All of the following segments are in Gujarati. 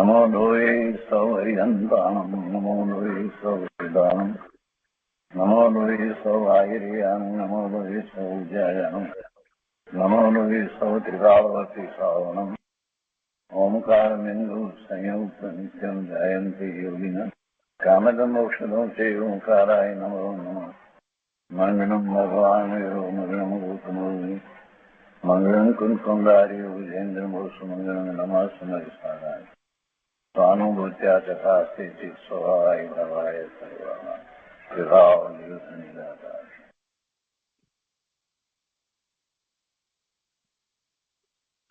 નમો લોહે સૌહરિહંતાણમ નમો લોહે સૌહૃદાનમ નમો લોહે સૌઆયર્યાન નમો લોહે સૌજ્યાયાન નમો લોહે સૌત્રિકાવતી શ્રાવણમ ઓમકારમેન્દુ સંયુક્ત નિત્યમ જયંતી યોગિન કામદમોક્ષદો તે ઓંકારાય નમો નમઃ મંગલમ ભગવાન મંગલમ ગૌતમોર્મિ મંગલમ કુંકુંડાર્ય વિજેન્દ્રમોષ મંગલમ નમઃ સારાય स्वानुभूत्या चकास्ते स्वभावाय भवाय सर्वाः विभाव निरुद्ध निराकार।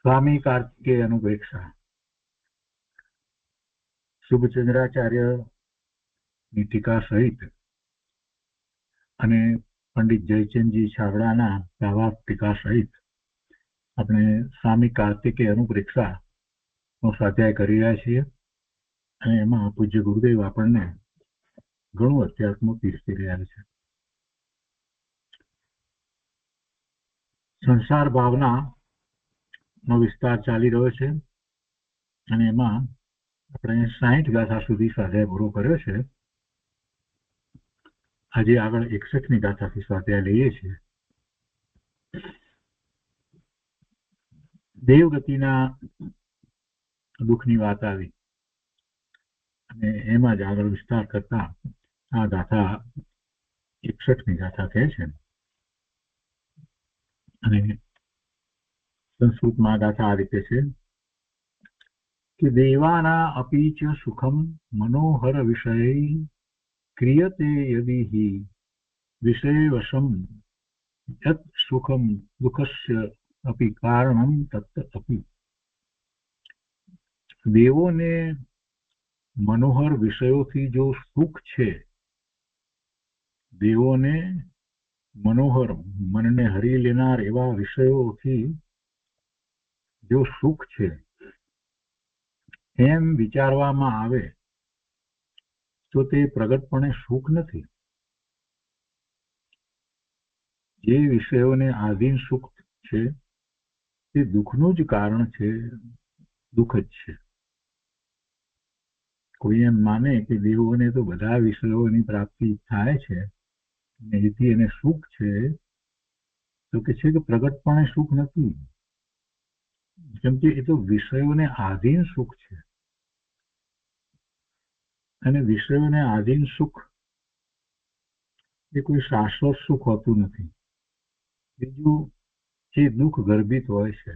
स्वामी कार्तिकेय अनुपेक्षा શુભચંદ્રાચાર્ય ની ટીકા સહિત અને પંડિત જયચંદજી છાબડાના ભાવાર્થ ટીકા સહિત આપણે સ્વામી કાર્તિકેય અનુપ્રેક્ષા નો સ્વાધ્યાય કરી રહ્યા છીએ અને એમાં પૂજ્ય ગુરુદેવ આપણને ઘણું અધ્યાત્મ પીરસી રહ્યા છે. સંસાર ભાવના નો વિસ્તાર ચાલી રહ્યો છે અને એમાં આપણે 60 ગાથા સુધી સ્વાધ્યાય પૂરો કર્યો છે. આજે આગળ 61ની ગાથાથી સ્વાધ્યાય લઈએ છીએ. દેવગતિના દુઃખની વાત આવી અને એમાં જ આગળ વિસ્તાર કરતા આ ગાથા 61ની ગાથા કહે છે અને સંસ્કૃતમાં ગાથા આ રીતે છે કે દેવાના અપી ચ સુખમ મનોહર વિષય ક્રિયતે યદિ હિ વિષયવશમ યત સુખમ દુઃખસ્ય અપી કારણમ તત્ત અપી. દેવોને મનોહર વિષયોથી જો સુખ છે, દેવોને મનોહર મનને હરી લેનાર એવા વિષયોથી જો સુખ છે એમ વિચારવામાં આવે તો તે પ્રગટપણે સુખ નથી. જે વિષયોને આધીન સુખ છે તે દુઃખનું જ કારણ છે, દુઃખ જ છે. કોઈ એમ માને કે દેવોને તો બધા વિષયોની પ્રાપ્તિ થાય છે અને એથી એને સુખ છે, તો કે છે કે પ્રગટપણે સુખ નથી, કેમ કે એ તો વિષયોને આધીન સુખ છે અને વિષયોને આધીન સુખ એ કોઈ શાશ્વત સુખ હોતું નથી. બીજું જે દુઃખ ગર્ભિત હોય છે,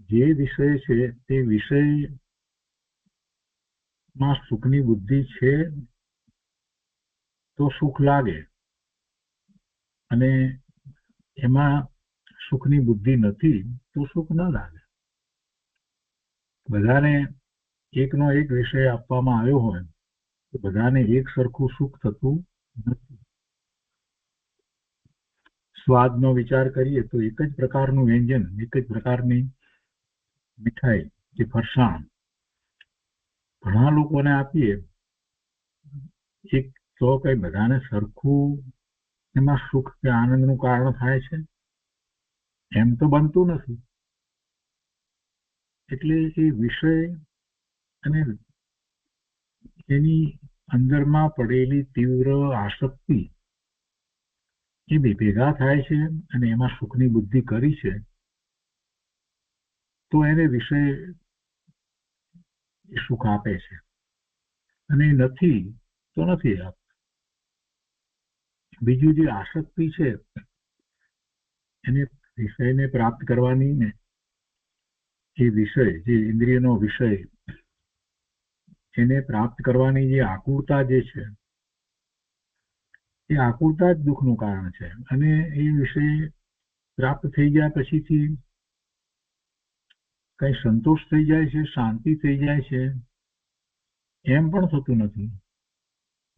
જે વિષય છે તે વિષયમાં સુખની બુદ્ધિ છે તો સુખ લાગે અને એમાં સુખની બુદ્ધિ નથી તો સુખ ન લાગે. બધાને એકનો એક વિષય આપવામાં આવ્યો હોય તો બધાને એક સરખું સુખ થતું નથી. સ્વાદનો વિચાર કરીએ તો એક જ પ્રકારનું વ્યંજન, એક જ પ્રકારની મીઠાઈ કે ફરસાણ ઘણા લોકોને આપીએ એક તો કઈ બધાને સરખું એમાં સુખ કે આનંદનું કારણ થાય છે એમ તો બનતું નથી. એટલે એ વિષય અને એની અંદરમાં પડેલી તીવ્ર આસક્તિ એ બે ભેગા થાય છે અને એમાં સુખની બુદ્ધિ કરી છે તો એને વિષય સુખ આપે છે અને નથી તો નથી આપતું. બીજું જે આસક્તિ છે એને વિષયને પ્રાપ્ત કરવાની ને એ વિષય જે ઇન્દ્રિયનો વિષય એને પ્રાપ્ત કરવાની જે આકુરતા જે છે એ આકુરતા જ દુઃખનું કારણ છે. અને એ વિષય પ્રાપ્ત થઈ ગયા પછીથી કઈ સંતોષ થઈ જાય છે, શાંતિ થઈ જાય છે એમ પણ થતું નથી.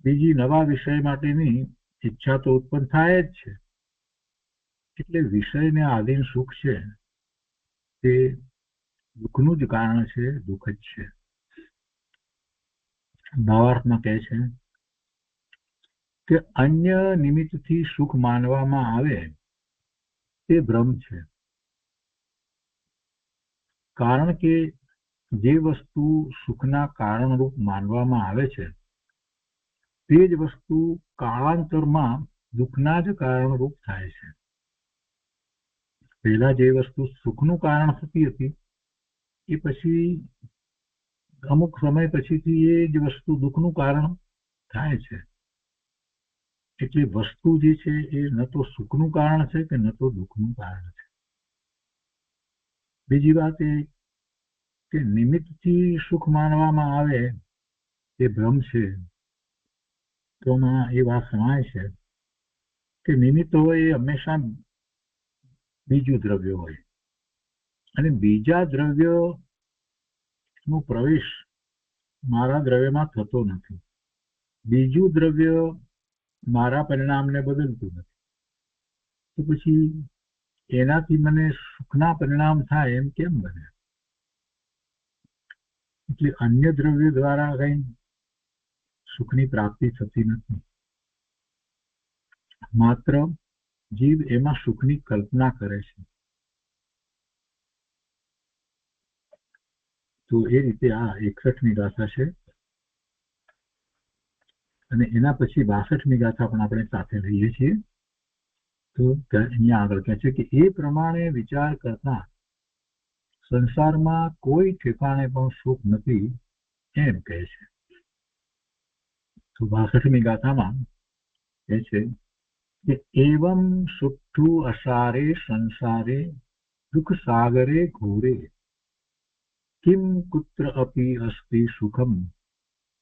બીજી નવા વિષય માટેની ઈચ્છા તો ઉત્પન્ન થાય જ છે. એટલે વિષયને આધીન સુખ છે તે દુઃખનું જ કારણ છે, દુઃખ જ છે. ભાવાર્થમાં કહે છે કે અન્ય નિમિત્તથી સુખ માનવામાં આવે તે ભ્રમ છે, કારણ કે જે વસ્તુ સુખના કારણરૂપ માનવામાં આવે છે તે જ વસ્તુ કાળાંતરમાં દુઃખના જ કારણરૂપ થાય છે. પહેલા જે વસ્તુ સુખનું કારણ થતી હતી એ પછી અમુક સમય પછીથી એ જ વસ્તુ દુઃખનું કારણ થાય છે. એટલે વસ્તુ જે છે એ ન તો સુખનું કારણ છે કે ન તો દુઃખનું કારણ છે. બીજી વાત એ કે નિમિત્તથી સુખ માનવામાં આવે એ ભ્રમ છે. તો એ વાત સમાય છે કે નિમિત્ત હોય એ હંમેશા બીજું દ્રવ્ય હોય અને બીજા દ્રવ્ય નો પ્રવેશ મારા દ્રવ્યમાં થતો નથી. બીજું દ્રવ્ય મારા પરિણામને બદલતું નથી. તો પછી એનાથી મને સુખના પરિણામ થાય એમ કેમ બને? એટલે અન્ય દ્રવ્ય દ્વારા કઈ સુખની પ્રાપ્તિ થતી નથી. માત્ર જીવ એમાં સુખની કલ્પના કરે છે. તો એ રીતે આ 61મી ગાથા છે અને એના પછી 62મી ગાથા પણ આપણે સાથે લઈએ છીએ. તો અહીંયા આગળ કહે છે કે એ પ્રમાણે વિચાર કરતા સંસારમાં કોઈ ઠેકાણે પણ સુખ નથી એમ કહે છે. તો 62મી ગાથામાં કહે છે કે એવમ સુઠ્ઠુ અસારે સંસારે દુઃખ સાગરે ઘોરે કિમ કુત્ર અપી અસ્તિ સુખમ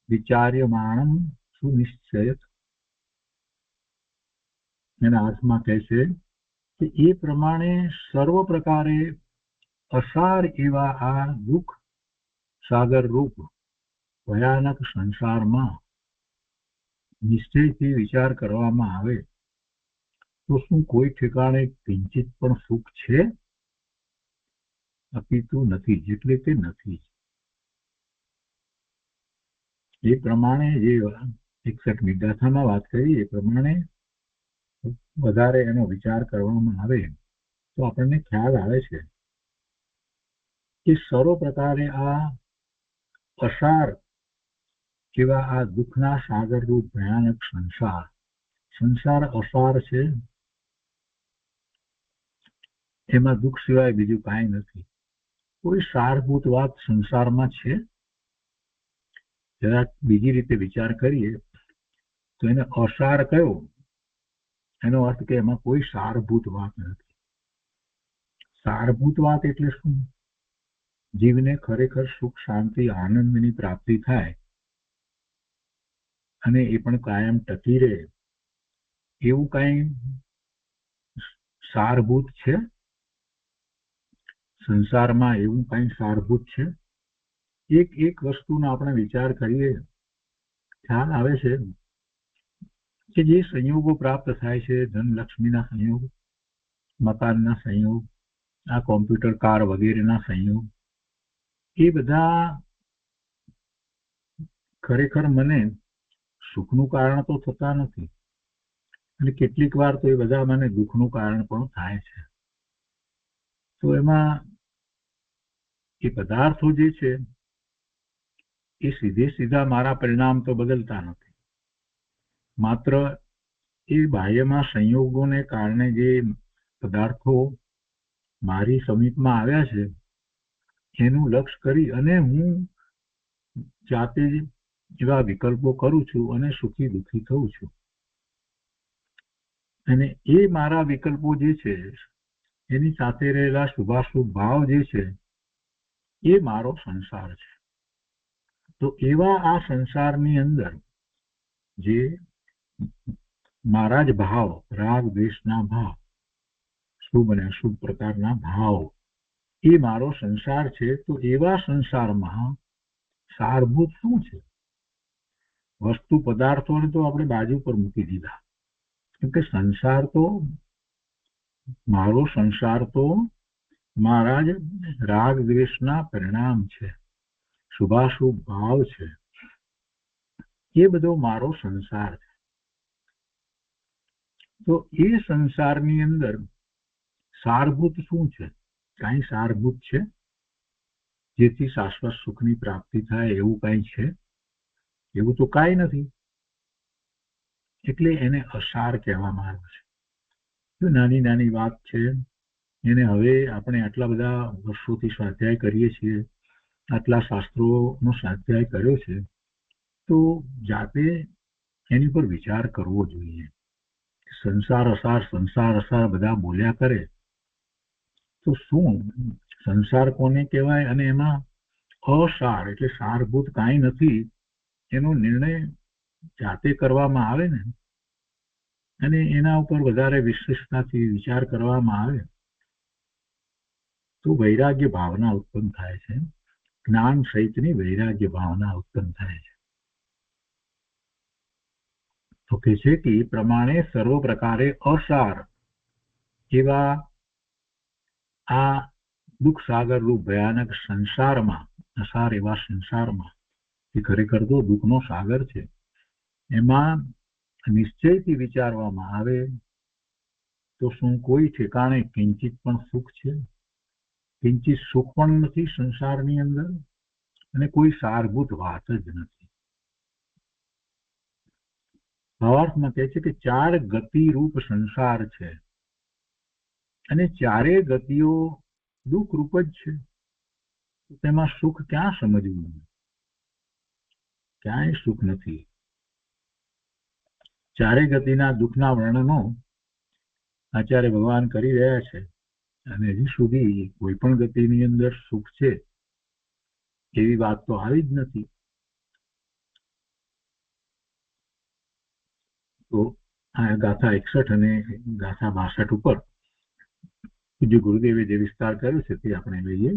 વિચાર્યમાણમ સુનિશ્ચયત. એના અર્થમાં કહે છે કે એ પ્રમાણે સર્વ પ્રકારે અસાર એવા આ દુઃખ સાગર રૂપ ભયાનક સંસારમાં નિશ્ચયથી વિચાર કરવામાં આવે તો શું કોઈ ઠેકાણે કિંચિત પણ સુખ છે? અપીતું નથી, એટલે તે નથી. એ પ્રમાણે જે 61મી ગાથામાં વાત કરી એ પ્રમાણે વધારે એનો વિચાર કરવામાં આવે તો આપણને ખ્યાલ આવે છે કે સર્વ પ્રકારે આ અસાર જેવા આ દુઃખના સાગર રૂપ ભયાનક સંસાર અસાર છે. એમાં દુઃખ સિવાય બીજું કાંઈ નથી. કોઈ સારભૂત વાત સંસારમાં છે? જરાક બીજી રીતે વિચાર કરીએ તો એને અસાર કયો? એનો અર્થ કે એમાં કોઈ સારભૂત વાત નથી. સારભૂત વાત એટલે શું? જીવને ખરેખર સુખ શાંતિ આનંદની પ્રાપ્તિ થાય અને એ પણ કાયમ ટકી રહે એવું કઈ સારભૂત છે? સંસારમાં એવું કઈ સારભૂત છે? એક વસ્તુનો આપણે વિચાર કરીએ ખ્યાલ આવે છે કે જે સંયોગો પ્રાપ્ત થાય છે, ધનલક્ષ્મીના સંયોગ, મકાનના સંયોગ, આ કોમ્પ્યુટર કાર વગેરેના સંયોગ, એ બધા ખરેખર મને સુખનું કારણ તો થતા નથી અને કેટલીક વાર તો એ બધા મને દુઃખનું કારણ પણ થાય છે. તો એમાં એ પદાર્થો જે છે એ સીધા મારા પરિણામ તો બદલતા નથી. માત્ર એ બાહ્યમાં સંયોગોને કારણે જે પદાર્થો મારી સમીપમાં આવ્યા છે એનું લક્ષ્ય કરી અને હું જાતે એવા વિકલ્પો કરું છું અને સુખી દુઃખી થઉં છું. અને એ મારા વિકલ્પો જે છે એની સાથે રહેલા શુભાશુભ ભાવ જે છે એ મારો સંસાર છે. તો એવા આ સંસારની અંદર જે મારા જ ભાવ, રાગ દ્વેષના ભાવ, શુભ અને અશુભ પ્રકારના ભાવ, એ મારો સંસાર છે. તો એવા સંસારમાં સારભૂત શું છે? વસ્તુ પદાર્થોને તો આપણે બાજુ પર મૂકી દીધા, કેમકે મારો સંસાર તો મારા જ રાગ દ્વેષના પરિણામ છે, શુભાશુભ ભાવ છે, એ બધો મારો સંસાર છે. તો એ સંસારની અંદર સારભૂત શું છે? કાંઈ સારભૂત છે? જેથી શાશ્વત સુખની પ્રાપ્તિ થાય એવું કાંઈ છે? એવું તો કાંઈ નથી. એટલે એને અસાર કહેવામાં આવે છે. જો નાની નાની વાત છે એને હવે આપણે આટલા બધા વર્ષોથી સ્વાધ્યાય કરીએ છીએ, આટલા શાસ્ત્રોનો સ્વાધ્યાય કર્યો છે, તો જાતે એની પર વિચાર કરવો જોઈએ. સંસાર અસાર બધા બોલ્યા કરે તો શું સંસાર કોને કહેવાય અને એમાં અસાર એટલે સારભૂત કાંઈ નથી એનો નિર્ણય જાતે કરવામાં આવે ને, અને એના ઉપર વધારે વિશેષતાથી વિચાર કરવામાં આવે તો વૈરાગ્ય ભાવના ઉત્પન્ન થાય છે. જ્ઞાન સહિતની વૈરાગ્ય ભાવના ઉત્પન્ન થાય છે. તો કે છે કે એ પ્રમાણે સર્વ પ્રકારે અસાર એવા આ દુઃખ સાગર રૂપ ભયાનક સંસારમાં, અસાર એવા સંસારમાં એ ખરેખર તો દુઃખનો સાગર છે, એમાં નિશ્ચયથી વિચારવામાં આવે તો શું કોઈ ઠેકાણે કિંચિત પણ સુખ છે? કિંચિત સુખ પણ નથી સંસારની અંદર, અને કોઈ સારભૂત વાત જ નથી. ભાવાર્થમાં કહે છે કે 4 ગતિ રૂપ સંસાર છે અને 4 ગતિઓ દુઃખ રૂપ જ છે. તેમાં સુખ ક્યાં સમજવું? ક્યાંય સુખ નથી. 4 ગતિના દુઃખના વર્ણનો આચાર્ય ભગવાન કરી રહ્યા છે, અને હજી સુધી કોઈ પણ ગતિની અંદર સુખ છે એવી વાત તો આવી જ નથી. તો આ ગાથા 61 અને ગાથા 62 ઉપર પૂજ્ય ગુરુદેવે જે વિસ્તાર કર્યો છે તે આપણે લઈએ.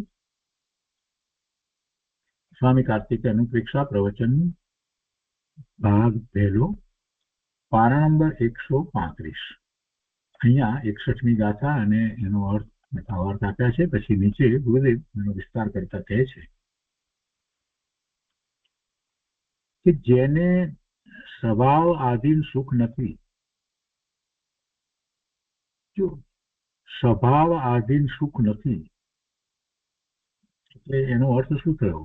સ્વામી કાર્તિકે અનુપ્રેક્ષા પ્રવચન ભાગ 1, પારા નંબર 135. અહીંયા 61મી ગાથા અને એનો અર્થ ભાવાર્થ આપ્યા છે. પછી નીચે ગુરુદેવ એનો વિસ્તાર કરતા કહે છે કે જેને સ્વભાવ આધીન સુખ નથી, જો સ્વભાવ આધીન સુખ નથી એટલે એનો અર્થ શું થયો?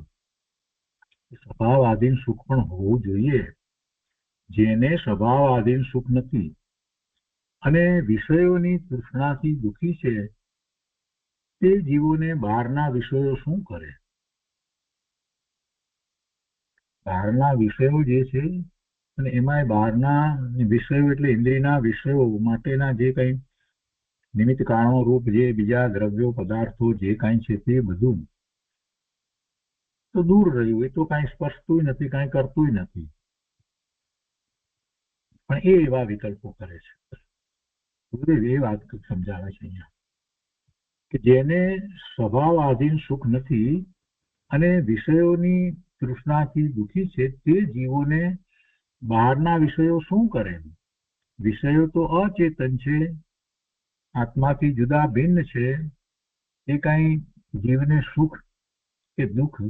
સ્વભાવ આધીન સુખ પણ હોવું જોઈએ. જેને સ્વભાવ આધીન સુખ નથી અને વિષયોની તૃષ્ણાથી દુઃખી છે, તે જીવોને બહારના વિષયો શું કરે? બહારના વિષયો જે છે, અને એમાં બહારના વિષયો એટલે ઇન્દ્રિયના વિષયો માટેના જે કંઈ નિમિત્ત કારણો રૂપ જે બીજા દ્રવ્યો પદાર્થો જે કાંઈ છે તે બધું તો દૂર રહ્યું. એ તો કાંઈ સ્પર્શતું નથી, કાંઈ કરતું નથી, પણ એ એવા વિકલ્પો કરે છે. ગુરુદેવ એ વાત સમજાવે છે અહીંયા કે જેને સ્વભાવ આધીન સુખ નથી અને વિષયોની તૃષ્ણાથી દુઃખી છે, તે જીવોને બહારના વિષયો શું કરે? વિષયો તો અચેતન છે, આત્માથી જુદા ભિન્ન છે, એ કાંઈ જીવને સુખ કે દુઃખ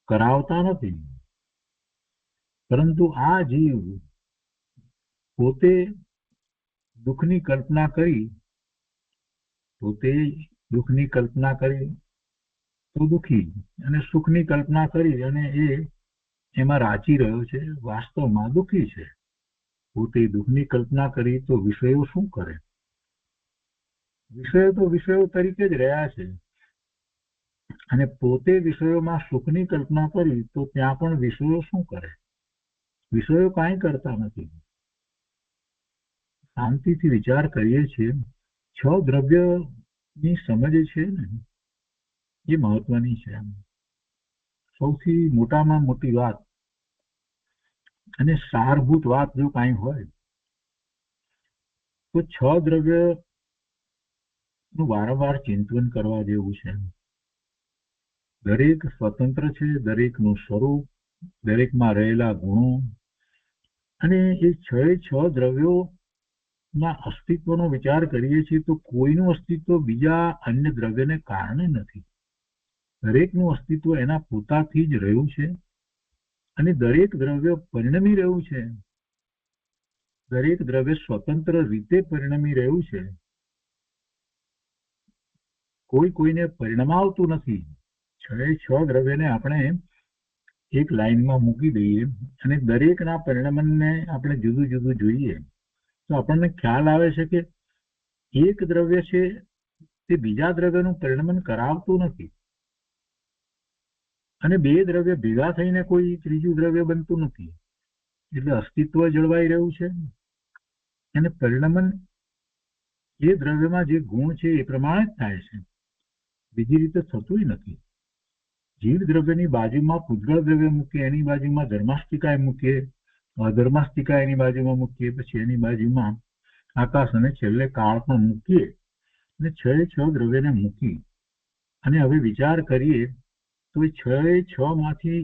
કરાવતા નથી. પરંતુ આ જીવ પોતે દુઃખની કલ્પના કરી તો દુઃખી, અને સુખની કલ્પના કરી અને એ એમાં રાચી રહ્યો છે, વાસ્તવમાં દુઃખી છે. પોતે દુઃખની કલ્પના કરી તો વિષયો શું કરે? વિષયો તો વિષયો તરીકે જ રહ્યા છે, અને પોતે વિષયોમાં સુખની કલ્પના કરી તો ત્યાં પણ વિષયો શું કરે? વિષયો કાંઈ કરતા નથી. શાંતિથી વિચાર કરીએ છીએ. 6 દ્રવ્યની સમજ છે ને એ મહત્વની છે. સૌથી મોટામાં મોટી વાત અને સારભૂત વાત જો કાંઈ હોય તો 6 દ્રવ્યનું વારંવાર ચિંતન કરવા જેવું છે. દરેક સ્વતંત્ર છે, દરેકનું સ્વરૂપ, દરેકમાં રહેલા ગુણો, અને એ 6 દ્રવ્યોના અસ્તિત્વનો વિચાર કરીએ છીએ તો કોઈનું અસ્તિત્વ બીજા અન્ય દ્રવ્યને કારણે નથી. દરેકનું અસ્તિત્વ એના પોતાથી જ રહ્યું છે, અને દરેક દ્રવ્ય પરિણમી રહ્યું છે. દરેક દ્રવ્ય સ્વતંત્ર રીતે પરિણમી રહ્યું છે. કોઈ કોઈને પરિણમાવતું નથી. છ દ્રવ્યને આપણે એક લાઈનમાં મૂકી દઈએ અને દરેકના પરિણમનને આપણે જુદું જુદું જોઈએ તો આપણને ખ્યાલ આવે છે કે એક દ્રવ્ય છે તે બીજા દ્રવ્યનું પરિણમન કરાવતું નથી અને બે દ્રવ્ય ભેગા થઈને કોઈ ત્રીજું દ્રવ્ય બનતું નથી. એટલે અસ્તિત્વ જળવાઈ રહ્યું છે અને પરિણમન એ દ્રવ્યમાં જે ગુણ છે એ પ્રમાણે જ થાય છે, બીજી રીતે થતું નથી. જીવ દ્રવ્યની બાજુમાં પૂતગળ દ્રવ્ય મૂકીએ, એની બાજુમાં ધર્માસ્તિકાય મૂકીએ, અધર્માસ્તિકાય એની બાજુમાં મૂકીએ, પછી એની બાજુમાં આકાશ અને છેલ્લે કાળ પણ મૂકીએ અને છ દ્રવ્યને મૂકી અને હવે વિચાર કરીએ તો છ માંથી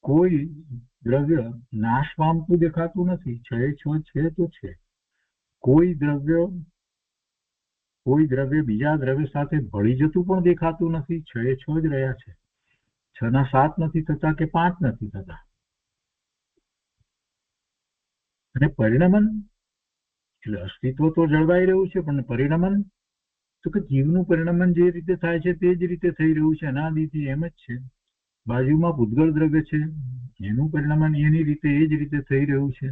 કોઈ દ્રવ્ય નાશ પામતું દેખાતું નથી. છ છે તો છે. કોઈ દ્રવ્ય બીજા દ્રવ્ય સાથે ભળી જતું પણ દેખાતું નથી. છ જ રહ્યા છે. 6 ના 7 નથી થતા કે 5 નથી થતા. અને પરિણમન એટલે અસ્તિત્વ તો જળવાઈ રહ્યું છે, પણ પરિણમન તો કે જીવનું પરિણમન જે રીતે થાય છે તે જ રીતે થઈ રહ્યું છે, અનાદિથી એમ જ છે. બાજુમાં પૂતગળ દ્રવ્ય છે, એનું પરિણમન એની રીતે એ જ રીતે થઈ રહ્યું છે.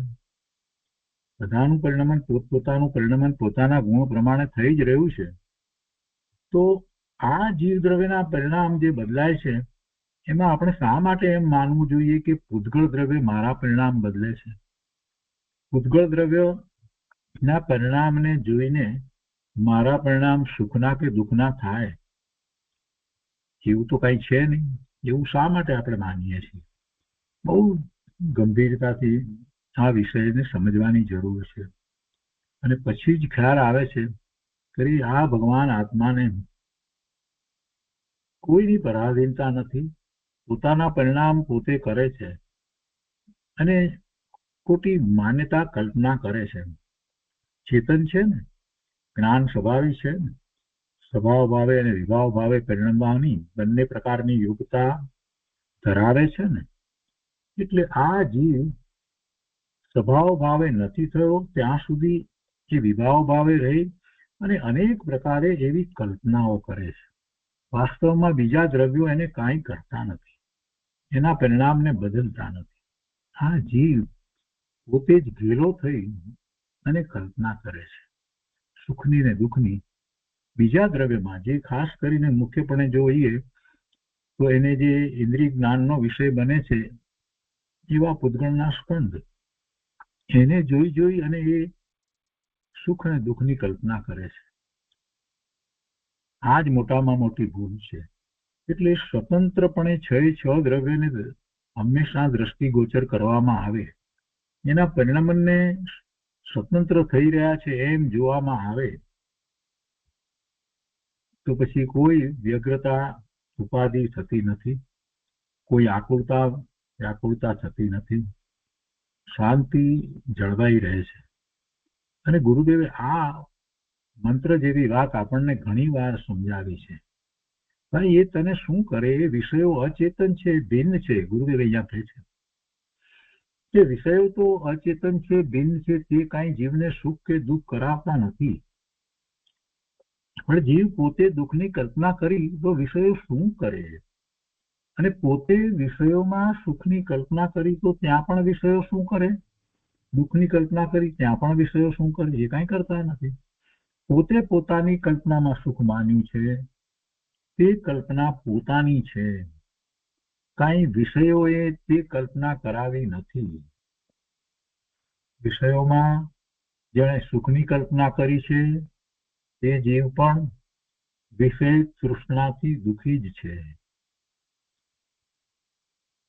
બધાનું પરિણમન પોતપોતાનું પરિણમન પોતાના ગુણ પ્રમાણે થઈ જ રહ્યું છે. તો આ જીવ દ્રવ્યના પરિણામ જે બદલાય છે એમાં આપણે શા માટે એમ માનવું જોઈએ કે પૂતગળ દ્રવ્ય મારા પરિણામ બદલે છે? પૂતગળ દ્રવ્ય ના પરિણામને જોઈને મારા પરિણામ સુખના કે દુઃખના થાય એવું તો કઈ છે નહીં. એવું શા માટે આપણે માનીએ છીએ? બહુ ગંભીરતાથી આ વિષયને સમજવાની જરૂર છે. અને પછી જ ખ્યાલ આવે છે કે આ ભગવાન આત્માને કોઈની પરાધીનતા નથી, પોતાના પરિણામ પોતે કરે છે અને ખોટી માન્યતા કલ્પના કરે છે. ચેતન છે ને, જ્ઞાન સ્વભાવી છે ને, સ્વભાવ ભાવે અને વિભાવ ભાવે પરિણમવાની બંને પ્રકારની યોગ્યતા ધરાવે છે ને, એટલે આ જીવ સ્વભાવ ભાવે નથી થયો ત્યાં સુધી એ વિભાવ ભાવે રહી અને અનેક પ્રકારે એવી કલ્પનાઓ કરે છે. વાસ્તવમાં બીજા દ્રવ્યો એને કાંઈ કરતા નથી, એના પરિણામને બદલતા નથી. આ જીવ પોતે જ ઘેલો થઈ અને કલ્પના કરે છે સુખની ને દુઃખની બીજા દ્રવ્યમાં. જે ખાસ કરીને મુખ્યપણે જોઈએ તો એને જે ઇન્દ્રિય જ્ઞાનનો વિષય બને છે એવા પૂતગળના સ્કંદ, એને જોઈ અને એ સુખ અને દુઃખની કલ્પના કરે છે. આ જ મોટામાં મોટી ભૂલ છે. એટલે સ્વતંત્રપણે છ દ્રવ્યને હંમેશા દ્રષ્ટિગોચર કરવામાં આવે, એના પરિણમને સ્વતંત્ર થઈ રહ્યા છે એમ જોવામાં આવે તો પછી કોઈ વ્યગ્રતા ઉપાધિ થતી નથી, કોઈ આકુરતા વ્યાકુળતા થતી નથી, શાંતિ જળવાઈ રહે છે. અને ગુરુદેવે આ મંત્ર જેવી વાત આપણને ઘણી વાર સમજાવી છે. ભાઈ એ તને શું કરે? એ વિષયો અચેતન છે, ભિન્ન છે. ગુરુદેવ અહીંયા કહે છે કે વિષયો તો અચેતન છે, ભિન્ન છે, તે કાંઈ જીવને સુખ કે દુઃખ કરાવતા નથી. પણ જીવ પોતે દુઃખની કલ્પના કરી તો વિષયો શું કરે? અને પોતે વિષયોમાં સુખની કલ્પના કરી તો ત્યાં પણ વિષયો શું કરે? દુઃખની કલ્પના કરી ત્યાં પણ વિષયો શું કરે? એ કાંઈ કરતા નથી. પોતે પોતાની કલ્પનામાં સુખ માન્યું છે, તે કલ્પના પોતાની છે, કાંઈ વિષયોએ તે કલ્પના કરાવી નથી. વિષયોમાં જેણે સુખની કલ્પના કરી છે તે જીવ પણ વિષય તૃષ્ણાથી દુઃખી જ છે.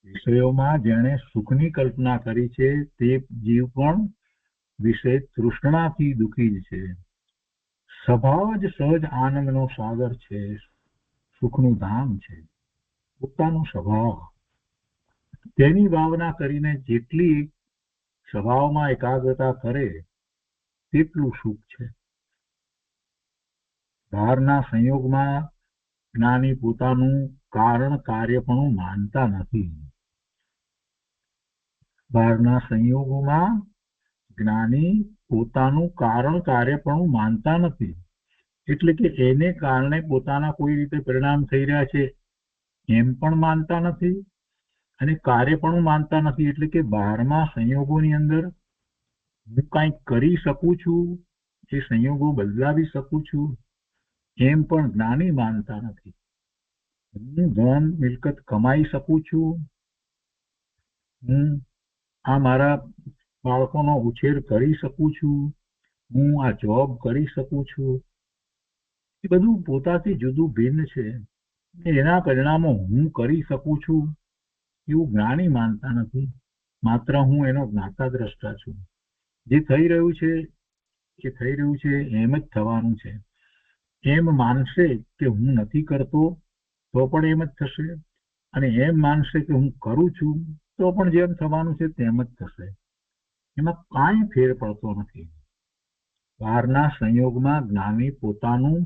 વિષયોમાં જેણે સુખની કલ્પના કરી છે તે જીવ પણ વિષય તૃષ્ણાથી દુઃખી જ છે. સ્વભાવ જ સહજ આનંદનો સાગર છે, સુખનું ધામ છે, પોતાનો સ્વભાવ. તેની ભાવના કરીને જેટલી સ્વભાવમાં એકાગ્રતા કરે તેટલું સુખ છે. બહારના સંયોગમાં જ્ઞાની પોતાનું કારણ કાર્યપણું માનતા નથી. બહારના સંયોગોમાં જ્ઞાની પોતાનું કારણ કાર્યપણું માનતા નથી. એટલે કે એને કારણે પોતાના કોઈ રીતે પરિણામ થઈ રહ્યા છે એમ પણ માનતા નથી અને કાર્ય પણ માનતા નથી. એટલે કે બહારના સંયોગોની અંદર હું કંઈક કરી શકું છું, એ સંયોગો બદલાવી શકું છું, એમ પણ જ્ઞાની માનતા નથી. હું ધન મિલકત કમાઈ શકું છું, હું આ મારા બાળકોનો ઉછેર કરી શકું છું, હું આ જોબ કરી શકું છું, એ બધું પોતાથી જુદું ભિન્ન છે. એના પરિણામો હું કરી શકું છું એવું જ્ઞાની માનતા નથી. માત્ર હું એનો જ્ઞાતા દ્રષ્ટા છું. જે થઈ રહ્યું છે એ થઈ રહ્યું છે, એમ જ થવાનું છે. એમ માનશે કે હું નથી કરતો તો પણ એમ જ થશે, અને એમ માનશે કે હું કરું છું તો પણ જેમ થવાનું છે તેમ જ થશે. એમાં કાંઈ ફેર પડતો નથી. બહારના સંયોગમાં જ્ઞાની પોતાનું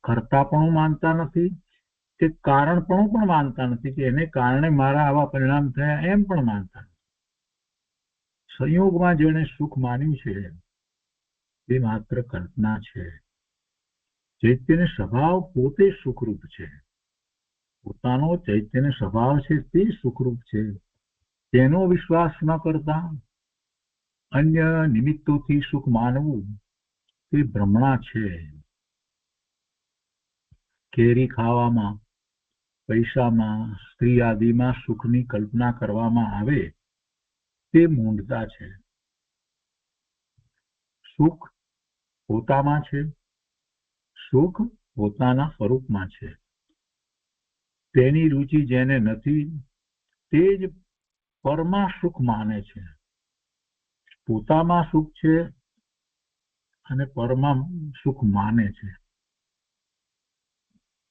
કર્તાપણું માનતા નથી, તે કારણપણું પણ માનતા નથી કે એને કારણે મારા આવા પરિણામ થયા, એમ પણ માનતા નથી. સંયોગમાં જેણે સુખ માન્યું છે તે માત્ર કલ્પના છે. ચૈતન્ય સ્વભાવ પોતે સુખરૂપ છે. પોતાનો ચૈતન્ય સ્વભાવ છે તે સુખરૂપ છે. તેનો વિશ્વાસ ન કરતા અન્ય નિમિત્તોથી સુખ માનવું તે ભ્રમણા છે. કેરી ખાવામાં, પૈસામાં, સ્ત્રી આદિમાં સુખની કલ્પના કરવામાં આવે તે મૂંઢતા છે. સુખ પોતામાં છે, સુખ પોતાના સ્વરૂપમાં છે. તેની રુચિ જેને નથી તે જ પરમાં સુખ માને છે. પોતામાં સુખ છે અને પરમાં સુખ માને છે.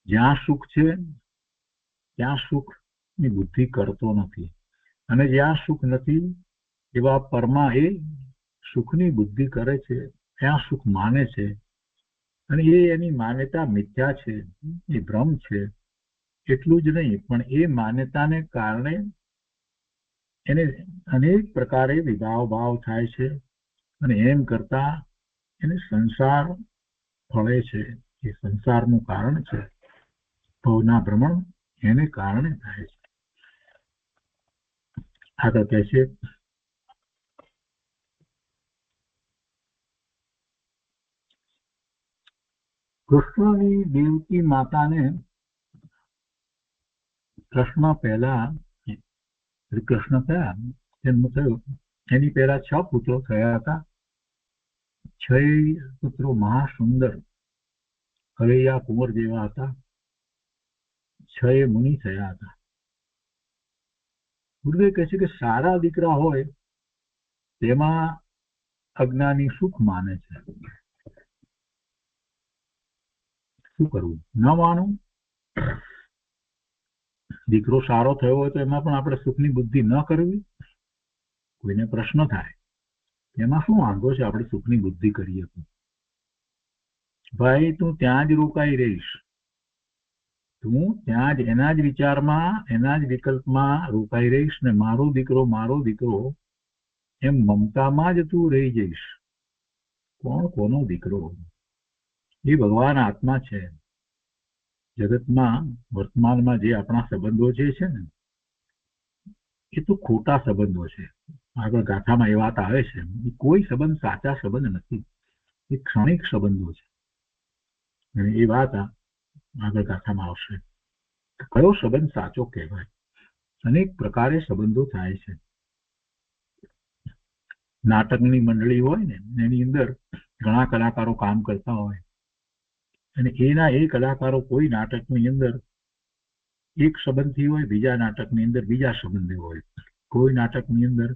જ્યાં સુખ છે ત્યાં સુખની બુદ્ધિ કરતો નથી, અને જ્યાં સુખ નથી એવા પરમાં એ સુખની બુદ્ધિ કરે છે, ત્યાં સુખ માને છે. અને એની માન્યતા મિથ્યા છે, એ ભ્રમ છે. એટલું જ નહીં, પણ એ માન્યતાને કારણે એને અનેક પ્રકારે વિભાવ ભાવ થાય છે, અને એમ કરતા એને સંસાર ફળે છે. એ સંસારનું કારણ છે. ભવના ભ્રમણ એને કારણે થાય છે. આગળ કહે છે, કૃષ્ણની દેવકી માતાને કૃષ્ણ પહેલા શ્રી કૃષ્ણ થયા, જન્મ થયો એની પહેલા 6 પુત્રો થયા હતા. 6 પુત્રો મહાસુંદર કલૈયા કુંવર જેવા હતા. 6 મુનિ થયા હતા. ગુરુદેવ કહે છે કે સારા દીકરા હોય તેમાં અજ્ઞાની સુખ માને છે. શું કરવું? ન માનવું. દીકરો સારો થયો હોય તો એમાં પણ આપણે સુખની બુદ્ધિ ન કરવી. કોઈને પ્રશ્ન થાય એમાં શું વાંધો છે આપણે સુખની બુદ્ધિ કરીએ તો? ભાઈ તું ત્યાં જ રોકાઈ રહીશ, તું ત્યાં જ એના જ વિચારમાં, એના જ વિકલ્પમાં રોકાઈ રહીશ ને મારો દીકરો એમ મમતામાં જ તું રહી જઈશ. કોણ કોનો દીકરો? એ ભગવાન આત્મા છે. જગતમાં વર્તમાનમાં જે આપણા સંબંધો જે છે ને એ તો ખોટા સંબંધો છે. આગળ ગાથામાં એ વાત આવે છે, કોઈ સંબંધ સાચા સંબંધ નથી, એ ક્ષણિક સંબંધો છે. અને એ વાત આગળ ગાથામાં આવશે. કયો સંબંધ સાચો કહેવાય? અનેક પ્રકારે સંબંધો થાય છે. નાટકની મંડળી હોય ને એની અંદર ઘણા કલાકારો કામ કરતા હોય, અને એના એ કલાકારો કોઈ નાટકની અંદર એક સંબંધી હોય, બીજા નાટકની અંદર બીજા સંબંધી હોય. કોઈ નાટકની અંદર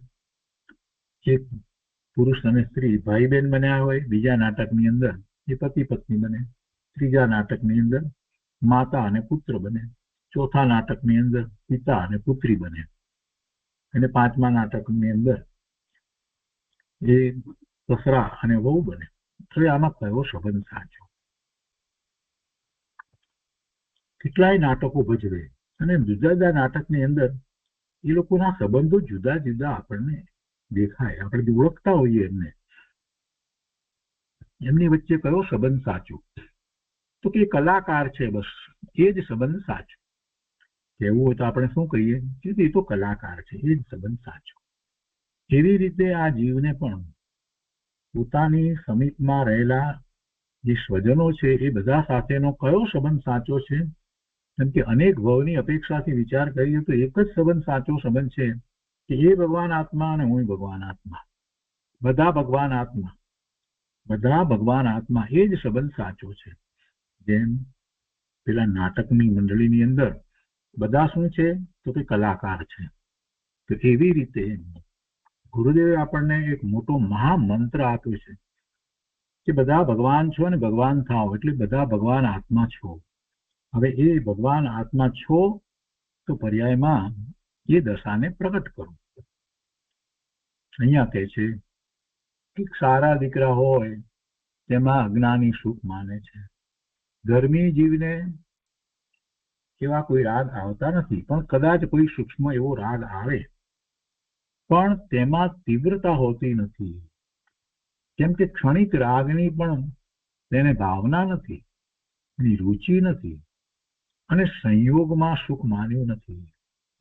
એક પુરુષ અને સ્ત્રી ભાઈ બહેન બન્યા હોય, બીજા નાટકની અંદર એ પતિ પત્ની બને, ત્રીજા નાટકની અંદર માતા અને પુત્ર બને, ચોથા નાટકની અંદર પિતા અને પુત્રી બને, અને પાંચમા નાટકની અંદર એ સસરા અને વહુ બને. તો આમાં કયો સંબંધ સાચો? કેટલાય નાટકો ભજવે અને જુદા જુદા નાટકની અંદર એ લોકોના સંબંધો જુદા જુદા આપણને દેખાય, આપણે ઓળખતા હોઈએ એમને. એમની વચ્ચે કયો સંબંધ સાચો? તો કે કલાકાર છે, બસ એ જ સંબંધ સાચો. કહેવું હોય તો આપણે શું કહીએ કે એ તો કલાકાર છે, એ જ સંબંધ સાચો. એવી રીતે આ જીવને પણ પોતાની સમીપમાં રહેલા જે સ્વજનો છે એ બધા સાથેનો કયો સંબંધ સાચો છે? કેમ કે અનેક ભવની અપેક્ષાથી વિચાર કરીએ તો એક જ સંબંધ સાચો સંબંધ છે કે એ ભગવાન આત્મા અને હું ભગવાન આત્મા, બધા ભગવાન આત્મા, બધા ભગવાન આત્મા, એ જ સંબંધ સાચો છે. જેમ પેલા નાટકની મંડળીની અંદર બધા શું છે તો કે કલાકાર છે. તો એવી રીતે ગુરુદેવે આપણને એક મોટો મહામંત્ર આપ્યો છે કે બધા ભગવાન છો અને ભગવાન થાઓ, એટલે બધા ભગવાન આત્મા છો. હવે એ ભગવાન આત્મા છો તો પર્યાયમાં એ દશાને પ્રગટ કરો. અહીંયા કહે છે કે સારા દીકરા હોય તેમાં અજ્ઞાની સુખ માને છે. ધર્મી જીવને એવા કોઈ રાગ આવતા નથી, પણ કદાચ કોઈ સૂક્ષ્મ એવો રાગ આવે પણ તેમાં તીવ્રતા હોતી નથી. કેમ કે ક્ષણિક રાગની પણ તેને ભાવના નથી, એની રુચિ નથી, અને સંયોગમાં સુખ માન્યું નથી.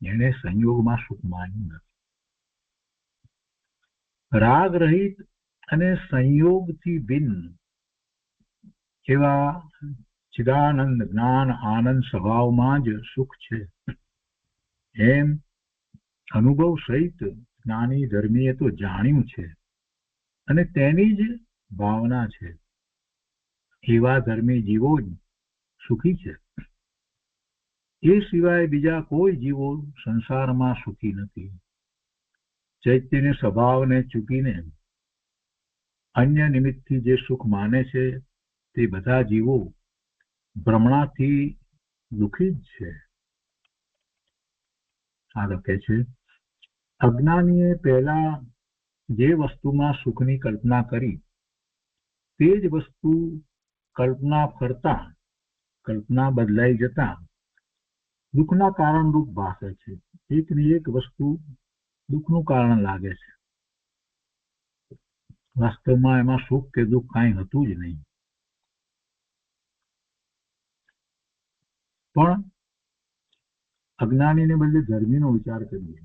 એને સંયોગમાં સુખ માન્યું નથી. રાગ રહિત અને સંયોગથી ભિન્ન એવા ચિદાનંદ જ્ઞાન આનંદ સ્વભાવમાં જ સુખ છે. એમ અનુભવ સહિત જ્ઞાની ધર્મીએ તો જાણ્યું છે અને તેની જ ભાવના છે. એવા ધર્મી જીવો જ સુખી છે. એ સિવાય બીજા કોઈ જીવો સંસારમાં સુખી નથી. ચૈતન્ય સ્વભાવને ચૂકીને અન્ય નિમિત્તથી જે સુખ માને છે તે બધા જીવો ભ્રમણાથી દુઃખી જ છે. આ લખે છે અજ્ઞાનીએ પહેલા જે વસ્તુમાં સુખની કલ્પના કરી તે જ વસ્તુ કલ્પના ફરતા, કલ્પના બદલાઈ જતા દુઃખના કારણરૂપ ભાસે છે. એકની એક વસ્તુ દુઃખનું કારણ લાગે છે. વાસ્તવમાં એમાં સુખ કે દુઃખ કાંઈ હતું જ નહીં. પણ અજ્ઞાનીને બદલે ધર્મીનો વિચાર કરીએ.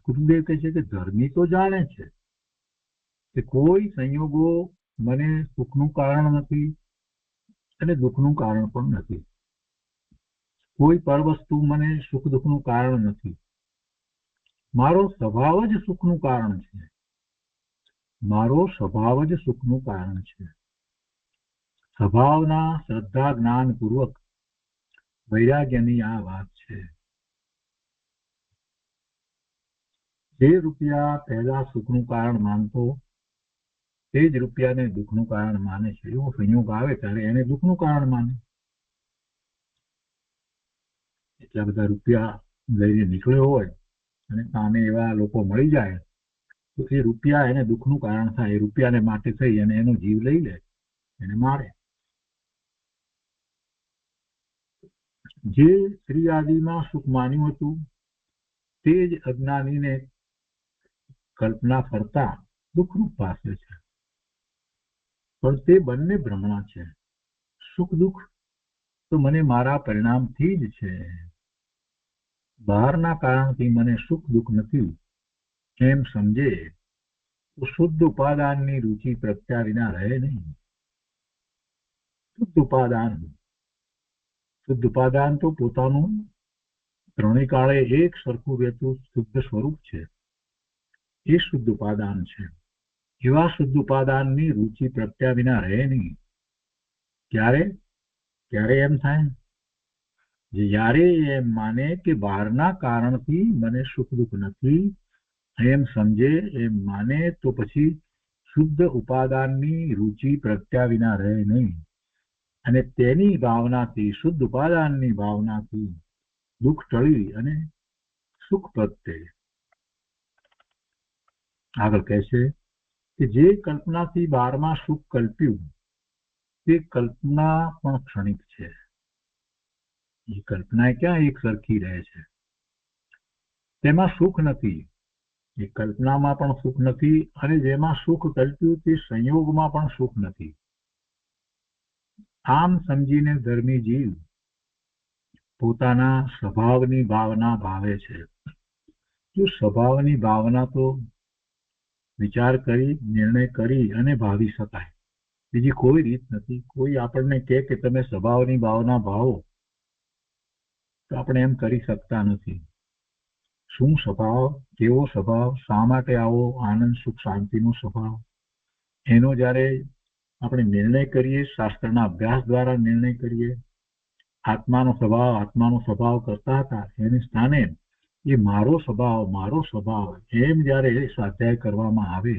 ગુરુદેવ કહે છે કે ધર્મી તો જાણે છે કે કોઈ સંયોગો મને સુખનું કારણ નથી અને દુઃખનું કારણ પણ નથી. કોઈ પર વસ્તુ મને સુખ દુઃખનું કારણ નથી. મારો સ્વભાવ જ સુખનું કારણ છે. મારો સ્વભાવ જ સુખનું કારણ છે. સ્વભાવના શ્રદ્ધા જ્ઞાન પૂર્વક વૈરાગ્યની આ વાત છે. જે રૂપિયા પહેલા સુખનું કારણ માનતો તે જ રૂપિયાને દુઃખનું કારણ માને છે. એવો સંયોગ આવે ત્યારે એને દુઃખનું કારણ માને. એટલા બધા રૂપિયા લઈને નીકળ્યો હોય અને સામે એવા લોકો મળી જાય તો એ રૂપિયા એને દુઃખનું કારણ થાય. એ રૂપિયાને માટે થઈ અને એનો જીવ લઈ લે, એને મારે. જે શ્રી આદિમાં સુખ માન્યું હતું તે જ અજ્ઞાનીને કલ્પના ફરતા દુઃખરૂપ ભાસે છે. પણ તે બંને ભ્રમણા છે. સુખ દુઃખ તો મને મારા પરિણામથી જ છે. બહારના કારણથી મને સુખ દુઃખ નથી એમ સમજે તો શુદ્ધ ઉપાદાનની રુચિ પ્રત્યા વિના રહે નહીં. શુદ્ધ ઉપાદાન તો પોતાનું ત્રણેય કાળે એક સરખું રહેતું શુદ્ધ સ્વરૂપ છે. એ શુદ્ધ ઉપાદાન છે. એવા શુદ્ધ ઉપાદાનની રુચિ પ્રત્યા વિના રહે નહીં. ક્યારે એમ થાય? જ્યારે એમ માને કે બહારના કારણથી મને સુખ દુઃખ નથી એમ સમજે, એમ માને તો પછી શુદ્ધ ઉપાદાનની રુચિ પ્રત્યા વિના રહે નહીં. અને તેની ભાવનાથી, શુદ્ધ ઉપાદાનની ભાવનાથી દુઃખ ટળી અને સુખ પ્રત્યે. આગળ કહે છે કે જે કલ્પનાથી બહારમાં સુખ કલ્પ્યું તે કલ્પના પણ ક્ષણિક છે. એ કલ્પના ક્યાં એક સરખી રહે છે? તેમાં સુખ નથી. એ કલ્પનામાં પણ સુખ નથી અને જેમાં સુખ કલ્પ્યું તે સંયોગમાં પણ સુખ નથી. આમ સમજીને ધર્મી જીવ પોતાના સ્વભાવની ભાવના ભાવે છે. જો સ્વભાવની ભાવના તો વિચાર કરી નિર્ણય કરી અને ભાવી શકાય, બીજી કોઈ રીત નથી. કોઈ આપણને કહે કે તમે સ્વભાવની ભાવના ભાવો તો આપણે એમ કરી શકતા નથી. શું સ્વભાવ, કેવો સ્વભાવ, શા માટે આવો આનંદ સુખ શાંતિનો સ્વભાવ, એનો જ્યારે આપણે નિર્ણય કરીએ, શાસ્ત્રના અભ્યાસ દ્વારા નિર્ણય કરીએ, આત્માનો સ્વભાવ કરતા હતા એને સ્થાને એ મારો સ્વભાવ એમ જ્યારે સ્વાધ્યાય કરવામાં આવે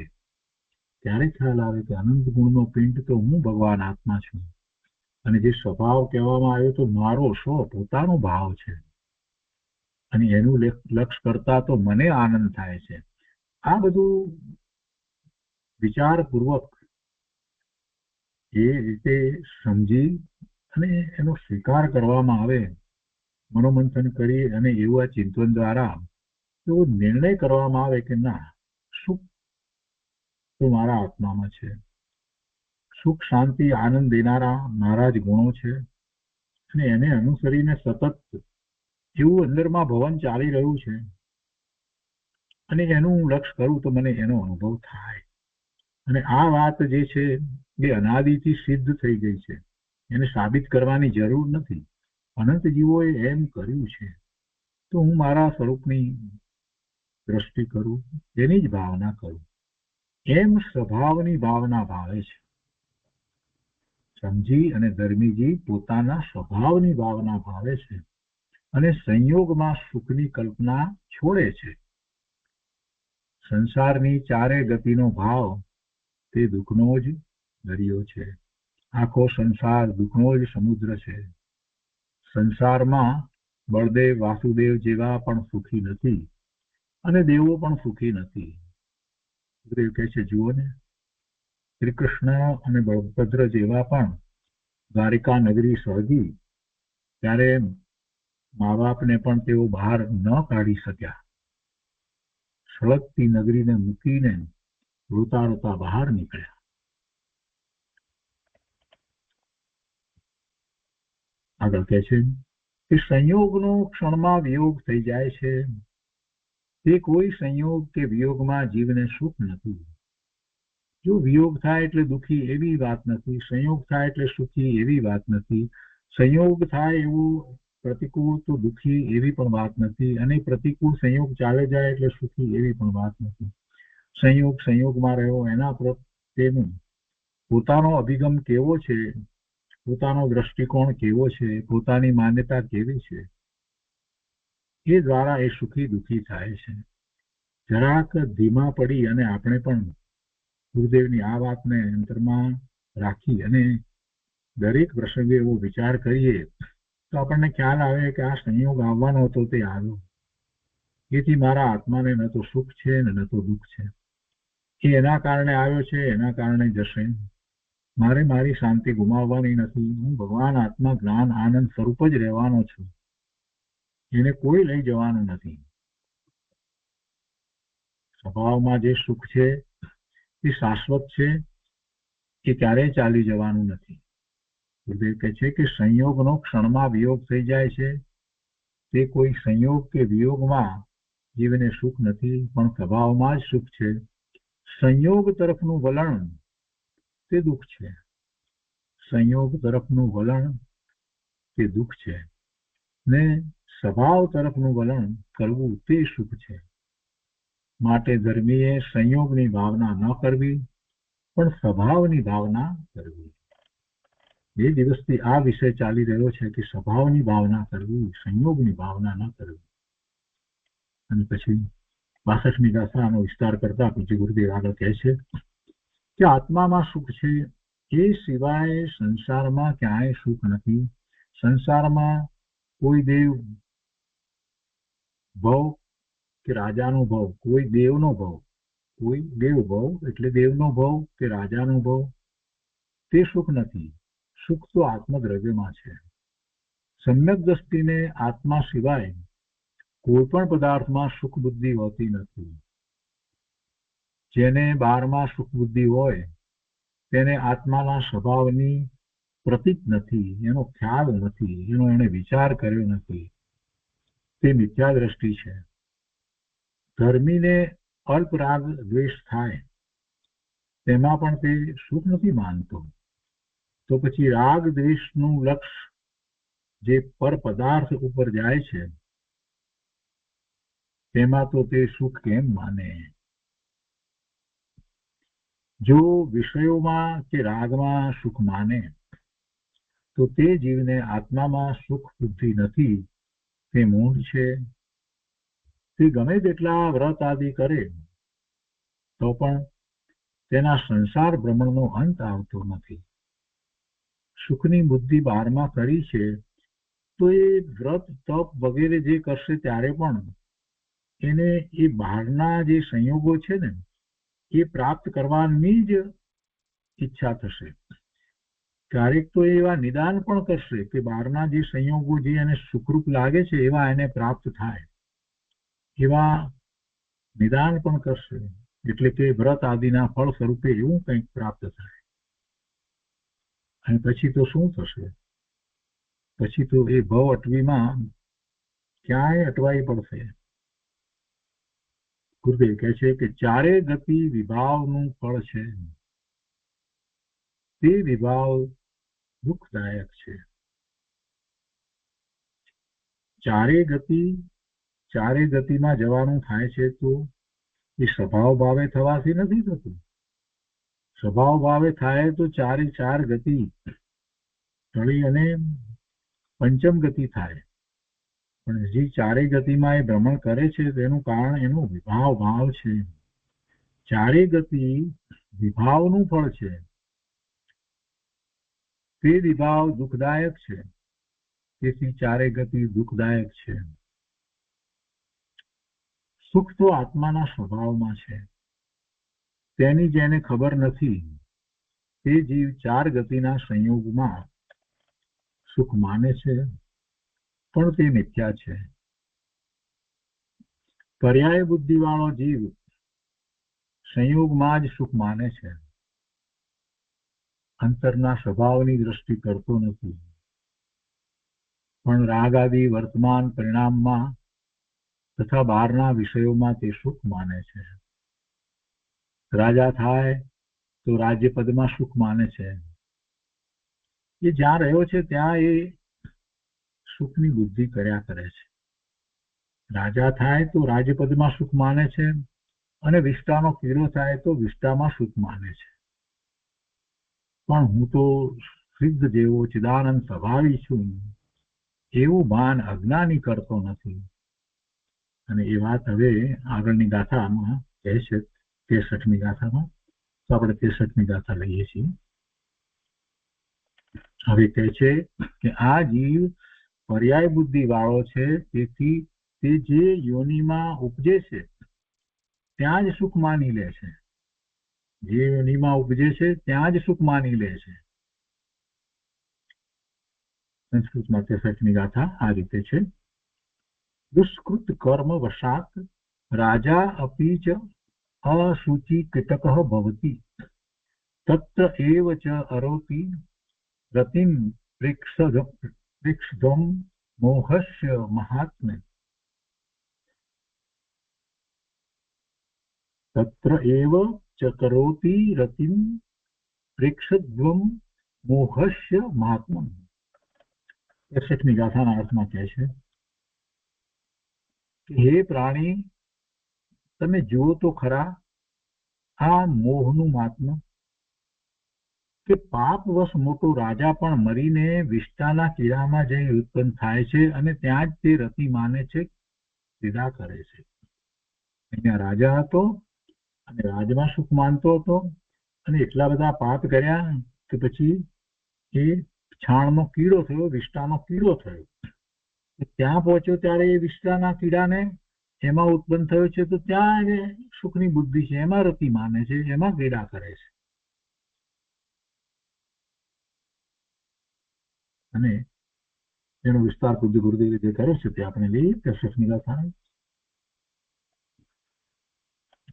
ત્યારે ખ્યાલ આવે કે અનંત ગુણનો પિંડ તો હું ભગવાન આત્મા છું, અને જે સ્વભાવ કહેવામાં આવ્યો તો મારો પોતાનો ભાવ છે, અને એનું લક્ષ્ય કરતા તો મને આનંદ થાય છે. આ બધું વિચારપૂર્વક એ રીતે સમજી અને એનો સ્વીકાર કરવામાં આવે, મનોમંથન કરી અને એવું આ ચિંતન દ્વારા એવો નિર્ણય કરવામાં આવે કે ના, સુખ તો મારા આત્મામાં છે, સુખ શાંતિ આનંદ દેનારા મારા જ ગુણો છે, અને એને અનુસરીને સતત એવું અંદરમાં ભવન ચાલી રહ્યું છે, અને એનું હું લક્ષ્ય કરું તો મને એનો અનુભવ થાય. અને આ વાત જે છે એ અનાદિથી સિદ્ધ થઈ ગઈ છે, એને સાબિત કરવાની જરૂર નથી. અનંત જીવોએ એમ કર્યું છે, તો હું મારા સ્વરૂપની દ્રષ્ટિ કરું, એની જ ભાવના કરું. એમ સ્વભાવની ભાવના ભાવે છે. સમજી અને ધર્મીજી પોતાના સ્વભાવની ભાવના ભાવે છે અને સંયોગમાં સુખની કલ્પના છોડે છે. સંસારની ચારે ગતિનો ભાવ તે દુઃખનો જ દરિયો છે. આખો સંસાર દુઃખનો જ સમુદ્ર છે. સંસારમાં બળદેવ વાસુદેવ જેવા પણ સુખી નથી, અને દેવો પણ સુખી નથી. ગુરુદેવ કહે છે, જુઓ ને, શ્રી કૃષ્ણ અને બળભદ્ર જેવા પણ દ્વારિકા નગરી સળગી ત્યારે મા બાપને પણ તેઓ બહાર ન કાઢી શક્યા. સળગતી નગરીને મૂકીને રોતા રોતા બહાર નીકળ્યા. આગળ કહે છે કે સંયોગનો ક્ષણમાં વિયોગ થઈ જાય છે, તે કોઈ સંયોગ કે વિયોગમાં જીવને સુખ નથી. જો વિયોગ થાય એટલે દુઃખી એવી વાત નથી, સંયોગ થાય એટલે સુખી એવી વાત નથી, સંયોગ થાય એવું પ્રતિકૂળ તો દુઃખી એવી પણ વાત નથી, અને પ્રતિકૂળ સંયોગ ચાલે જાય એટલે સુખી એવી પણ વાત નથી. સંયોગમાં રહ્યો એના પ્રત્યેનું પોતાનો અભિગમ કેવો છે, પોતાનો દ્રષ્ટિકોણ કેવો છે, પોતાની માન્યતા કેવી છે, એ દ્વારા એ સુખી દુઃખી થાય છે. જરાક ધીમા પડી અને આપણે પણ ગુરુદેવની આ વાતને અંતરમાં રાખી અને દરેક પ્રસંગે એવો વિચાર કરીએ તો આપણને ખ્યાલ આવે કે આ સંયોગ આવવાનો હતો તે આવ્યો. એથી મારા આત્માને ન તો સુખ છે ને ન તો દુઃખ છે. એ એના કારણે આવ્યો છે, એના કારણે જશે. મારે મારી શાંતિ ગુમાવવાની નથી. હું ભગવાન આત્મા જ્ઞાન આનંદ સ્વરૂપ જ રહેવાનો છું, એને કોઈ લઈ જવાનું નથી. સ્વભાવમાં જે સુખ છે એ શાશ્વત છે, એ ક્યારેય ચાલી જવાનું નથી. ગુરુદેવ કહે છે કે સંયોગનો ક્ષણમાં વિયોગ થઈ જાય છે, તે કોઈ સંયોગ કે વિયોગમાં જીવને સુખ નથી, પણ સ્વભાવમાં જ સુખ છે. સંયોગ તરફનું વલણ તે દુઃખ છે. સંયોગ તરફનું વલણ તે દુઃખ છે, ને સ્વભાવ તરફનું વલણ કરવું તે સુખ છે. માટે ધર્મીએ સંયોગની ભાવના ન કરવી, પણ સ્વભાવની ભાવના કરવી. 2 દિવસથી આ વિષય ચાલી રહ્યો છે કે સ્વભાવની ભાવના કરવી, સંયોગની ભાવના ન કરવી. અને પછી 62મી ગાથાનો વિસ્તાર કરતા પછી ગુરુદેવ આગળ કહે છે કે આત્મામાં સુખ છે, એ સિવાય સંસારમાં ક્યાંય સુખ નથી. સંસારમાં કોઈ દેવ ભવ કે રાજાનો ભવ, કોઈ દેવનો ભવ, કોઈ દેવ ભવ એટલે દેવનો ભવ કે રાજાનો ભવ, તે સુખ નથી. સુખ તો આત્મદ્રવ્યમાં છે. સમ્યક દ્રષ્ટિને આત્મા સિવાય કોઈ પણ પદાર્થમાં સુખ બુદ્ધિ હોતી નથી. જેને બહારમાં સુખ બુદ્ધિ હોય તેને આત્માના સ્વભાવની પ્રતીક નથી, એનો ખ્યાલ નથી, એનો એને વિચાર કર્યો નથી, તે મિથ્યા દ્રષ્ટિ છે. ધર્મીને અલ્પ રાગ દ્વેષ થાય તેમાં પણ તે સુખ નથી માનતો. તો પછી રાગ દ્વેષનું લક્ષ જે પર પદાર્થ ઉપર જાય છે તેમાં તો તે સુખ કેમ માને? જો વિષયોમાં કે રાગમાં સુખ માને તો તે જીવને આત્મામાં સુખ બુદ્ધિ નથી, તે મૂઢ છે. તે ગમે તેટલા વ્રત આદિ કરે તો પણ તેના સંસાર ભ્રમણનો અંત આવતો નથી. સુખની બુદ્ધિ બહારમાં કરી છે તો એ વ્રત તપ વગેરે જે કરશે ત્યારે પણ એને એ બહારના જે સંયોગો છે ને એ પ્રાપ્ત કરવાની જ ઈચ્છા થશે. ક્યારેક તો એવા નિદાન પણ કરશે કે બહારના જે સંયોગો જે એને સુખરૂપ લાગે છે એવા એને પ્રાપ્ત થાય, એવા નિદાન પણ કરશે, એટલે કે વ્રત આદિના ફળ સ્વરૂપે એવું કંઈક પ્રાપ્ત થાય. અને પછી તો શું થશે? પછી તો એ ભવ અટવીમાં ક્યાંય અટવાઈ પડશે. ગુરુદેવ કહે છે કે ચારે ગતિ વિભાવનું ફળ છે, તે વિભાવ દુઃખદાયક છે. ચારે ગતિમાં જવાનું થાય છે તો એ સ્વભાવ ભાવે થવાથી નથી થતું. સ્વભાવ ભાવે થાય તો ચારે ચાર ગતિ ટળી અને પંચમ ગતિ થાય. પણ જે ચારે ગતિમાં એ ભ્રમણ કરે છે તેનું કારણ એનો વિભાવ ભાવ છે. ચારે ગતિ વિભાવનું ફળ છે, તે વિભાવ દુઃખદાયક છે. તેથી ચારે ગતિ દુઃખદાયક છે. સુખ તો આત્માના સ્વભાવમાં છે, તેની જેને ખબર નથી તે જીવ ચાર ગતિના સંયોગમાં સુખ માને છે, પણ તે મિથ્યા છે. પર્યાય બુદ્ધિ વાળો જીવ સંયોગમાં જ સુખ માને છે, અંતરના સ્વભાવની દ્રષ્ટિ કરતો નથી. પણ રાગ આદિ વર્તમાન પરિણામમાં તથા બહારના વિષયોમાં તે સુખ માને છે. રાજા થાય તો રાજ્ય પદમાં સુખ માને છે. એ જ્યાં રહ્યો છે ત્યાં એ સુખની બુદ્ધિ કર્યા કરે છે. રાજા થાય તો રાજ્યપદમાં સુખ માને છે અને વિષ્ટાનો કીડો થાય તો વિષ્ટામાં સુખ માને છે. પણ હું તો સિદ્ધ જેવો ચિદાનંદ સ્વભાવી છું એવું ભાન અજ્ઞાની કરતો નથી. અને એ વાત હવે આગળની ગાથામાં કહે છે, 63મી ગાથામાં. તો આપણે 63મી ગાથા લઈએ છીએ. હવે કહે છે કે આ જીવ પર્યાય બુદ્ધિ વાળો છે, તેથી તે જે યોનિમાં ઉપજે છે ત્યાં જ સુખ માની લે છે. જે યોનિમાં ઉપજે છે ત્યાં જ સુખ માની લે છે. સંસ્કૃતમાં 63મી ગાથા આ રીતે છે. દુષ્કૃત કર્મ વશાત રાજા અપી ચ અશુચિ કીટક ભવતિ તત્ર એવ ચ અરોતિ રતિમ પ્રેક્ષધમ મોહસ્ય મહાત્મ્ય. તત્ર એવ ચ કરોતિ રતિમ પ્રેક્ષધ્વમ મોહસ્ય મહાત્મ્ય. 63મી ગાથાના અર્થમાં કહે છે કે હે પ્રાણી, તમે જુઓ તો ખરા આ મોહનું મહાત્મ્ય, કે પાપવશ મોટો રાજા પણ મરીને વિષ્ટાના કીડામાં જઈ ઉત્પન્ન થાય છે અને ત્યાં જ તે રતિ માને છે, વિદા કરે છે. અહીંયા રાજા હતો અને રાજમાં સુખ માનતો હતો અને એટલા બધા પાપ કર્યા કે પછી એ છાણનો કીડો થયો, વિષ્ટાનો કીડો થયો. ત્યાં પહોંચ્યો ત્યારે એ વિષ્ટાના કીડાને એમાં ઉત્પન્ન થયો છે તો ત્યાં એને સુખની બુદ્ધિ છે, એમાં રતિ માને છે, એમાં ક્રીડા કરે છે. અને એનો વિસ્તાર પૂજ્ય ગુરુદેવે જે કર્યો છે તે આપણે લઈએ. 63મી ગાથા.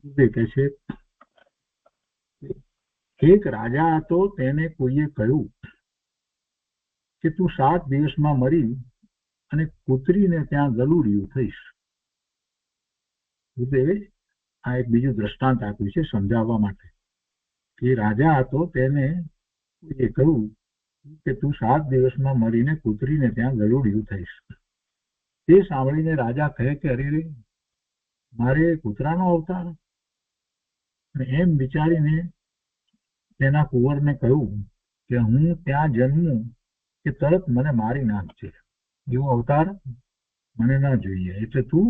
ગુરુદેવ કહે છે એક રાજા હતો, તેને કોઈએ કહ્યું કે તું 7 દિવસમાં મરી અને કૂતરીને ત્યાં ગલુડિયું થઈશ. ગુરુદેવે આ એક બીજું દ્રષ્ટાંત આપ્યું છે સમજાવવા માટે કે રાજા હતો તેને એ કહ્યું કે તું 7 દિવસમાં મરીને કૂતરીને ત્યાં ગલુડિયું થઈશ. તે સાંભળીને રાજા કહે કે અરે રે, મારે કૂતરાનો અવતાર? એમ વિચારીને તેના કુંવરને કહ્યું કે હું ત્યાં જન્મું કે તરત મને મારી નાખજે, એવો અવતાર મને ન જોઈએ, એટલે તું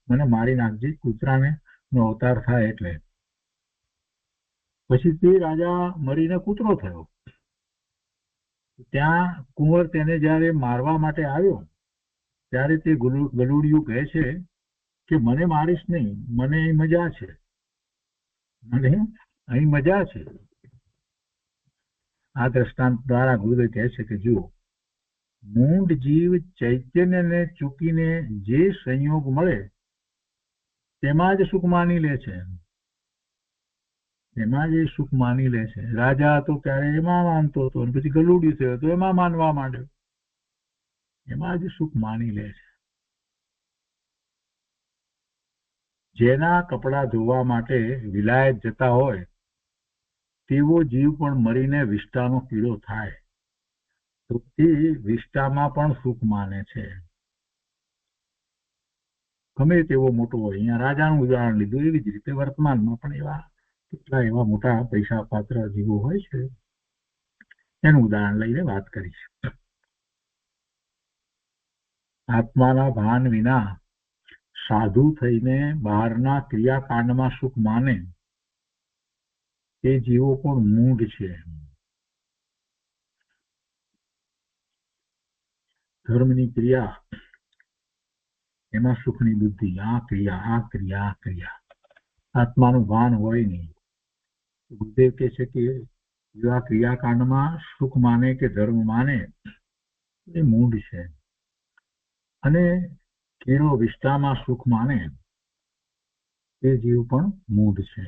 મને મારી નાખજે, કૂતરાને નો અવતાર થાય એટલે. પછી તે રાજા મરીને કૂતરો થયો. ત્યાં કુંવર તેને જયારે મારવા માટે આવ્યો ત્યારે તે ગલુડિયું કહે છે કે મને મારીશ નહીં, મને અહીં મજા છે, મને અહીં મજા છે. આ દ્રષ્ટાંત દ્વારા ગુરુદેવ કહે છે કે જુઓ, મૂંઢ જીવ ચૈતન્યને ચૂકીને જે સંયોગ મળે તેમાં જ સુખ માની લે છે, એમાં જ સુખ માની લે છે. રાજા હતો ત્યારે એમાં માનતો હતો, પછી ગલુડિયું થયો તો એમાં માનવા માંડ્યો, એમાં જ સુખ માની લે છે. જેના કપડા ધોવા માટે વિલાયત જતા હોય તેવો જીવ પણ મરીને વિષ્ટાનો કીડો થાય તો તે વિષ્ટામાં પણ સુખ માને છે, ગમે તેવો મોટો હોય. અહીંયા રાજાનું ઉદાહરણ લીધું, એવી જ રીતે વર્તમાનમાં પણ એવા કેટલા એવા મોટા પૈસા પાત્ર જીવો હોય છે, એનું ઉદાહરણ લઈને વાત કરીશ. આત્માના ભાન વિના સાધુ થઈને બહારના ક્રિયાકાંડમાં સુખ માને તે જીવો પણ મૂઢ છે. ધર્મની ક્રિયા એમાં સુખની બુદ્ધિ, આ ક્રિયા, આ ક્રિયા, આ ક્રિયા, આત્માનું ભાન હોય નહીં. ગુરુદેવ કહે છે કે જો આ ક્રિયાકાંડમાં સુખ માને કે ધર્મ માને એ મૂઢ છે, અને કીડો વિષ્ટામાં સુખ માને તે જીવ પણ મૂઢ છે.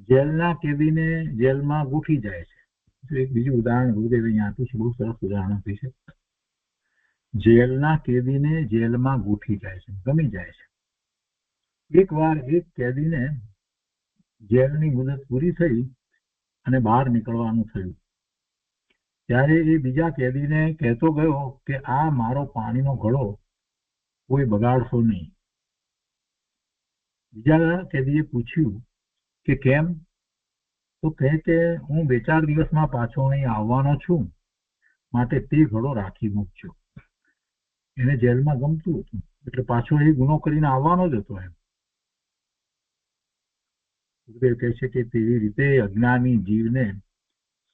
જેલના કેદીને જેલમાં ગૂંથી જાય છે. એક બીજું ઉદાહરણ ગુરુદેવ અહીંયા આપ્યું છે, બહુ સરસ ઉદાહરણ આપ્યું છે. જેલના કેદીને જેલમાં ગૂંથી જાય છે, ગમી જાય છે. એકવાર એક કેદીને જેલની મુદત પૂરી થઈ અને બહાર નીકળવાનું થયું ત્યારે એ બીજા કેદીને કહેતો ગયો કે આ મારો પાણીનો ઘડો કોઈ બગાડશો નહીં. બીજા કેદીએ પૂછ્યું કે કેમ? તો કહે કે હું 2-4 દિવસમાં પાછો અહીં આવવાનો છું, માટે તે ઘડો રાખી મૂકજો. એને જેલમાં ગમતું હતું એટલે પાછો એ ગુનો કરીને આવવાનો જ હતો. એમ ગુરુદેવ કહે છે કે તેવી રીતે અજ્ઞાની જીવને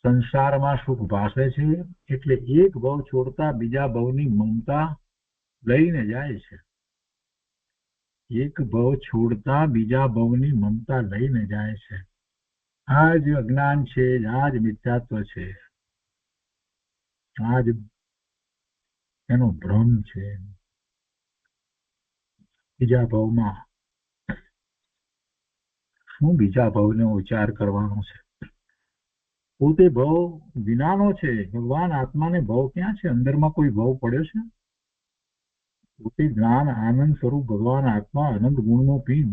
સંસારમાં સુખ ભાસે છે, એટલે એક ભવ છોડતા બીજા ભવની મમતા લઈને જાય છે. એક ભવ છોડતા બીજા ભવની મમતા લઈને જાય છે. આ જ અજ્ઞાન છે, આ જ મિથ્યાત્વ છે, આ જ એનો ભ્રમ છે. બીજા ભવમાં શું બીજા ભવનો વિચાર કરવાનો છે? પોતે ભવ વિનાનો છે. ભગવાન આત્માને ભવ ક્યાં છે? અંદરમાં કોઈ ભવ પડ્યો છે? પોતે જ્ઞાન આનંદ સ્વરૂપ ભગવાન આત્મા અનંત ગુણનો પીન,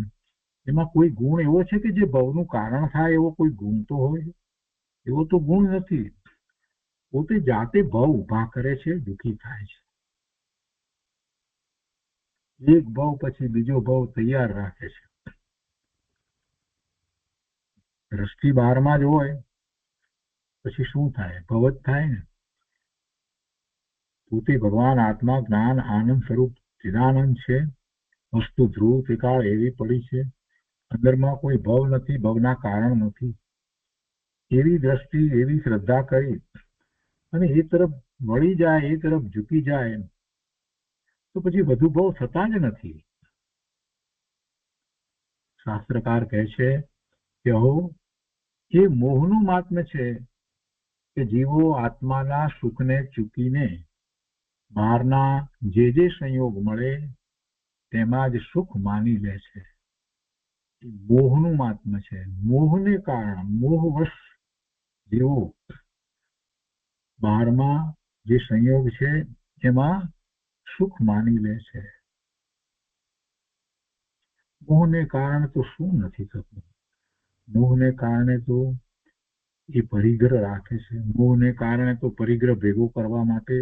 એમાં કોઈ ગુણ એવો છે કે જે ભવનું કારણ થાય એવો કોઈ ગુણ તો હોય? એવો તો ગુણ નથી. પોતે જાતે ભવ ઉભા કરે છે, દુઃખી થાય છે. એક ભવ પછી બીજો ભવ તૈયાર રાખે છે. દ્રષ્ટિ બહારમાં જ હોય પછી શું થાય? ભવ જ થાય ને. પોતે ભગવાન આત્મા જ્ઞાન આનંદ સ્વરૂપ ચિદાનંદ છે. વસ્તુ ધ્રુવ ત્રિકાળ એવી પડી છે, અંદરમાં કોઈ ભવ નથી, ભવના કારણ નથી. એવી દ્રષ્ટિ, એવી શ્રદ્ધા કરી અને એ તરફ વળી જાય, એ તરફ ઝૂકી જાય તો પછી વધુ ભવ થતા જ નથી. શાસ્ત્રકાર કહે છે કે હો, એ મોહનું માત્મ્ય છે કે જીવો આત્માના સુખને ચૂકીને બહારના જે સંયોગ મળે તેમાં જ સુખ માની લે છે. એ મોહનું માત્મ્ય છે. મોહને કારણ મોહવશ જીવો બહારમાં જે સંયોગ છે એમાં સુખ માની લે છે. મોહને કારણે તો શું નથી થતું? મોહને કારણે તો એ પરિગ્રહ રાખે છે. મોહને કારણે તો પરિગ્રહ ભેગો કરવા માટે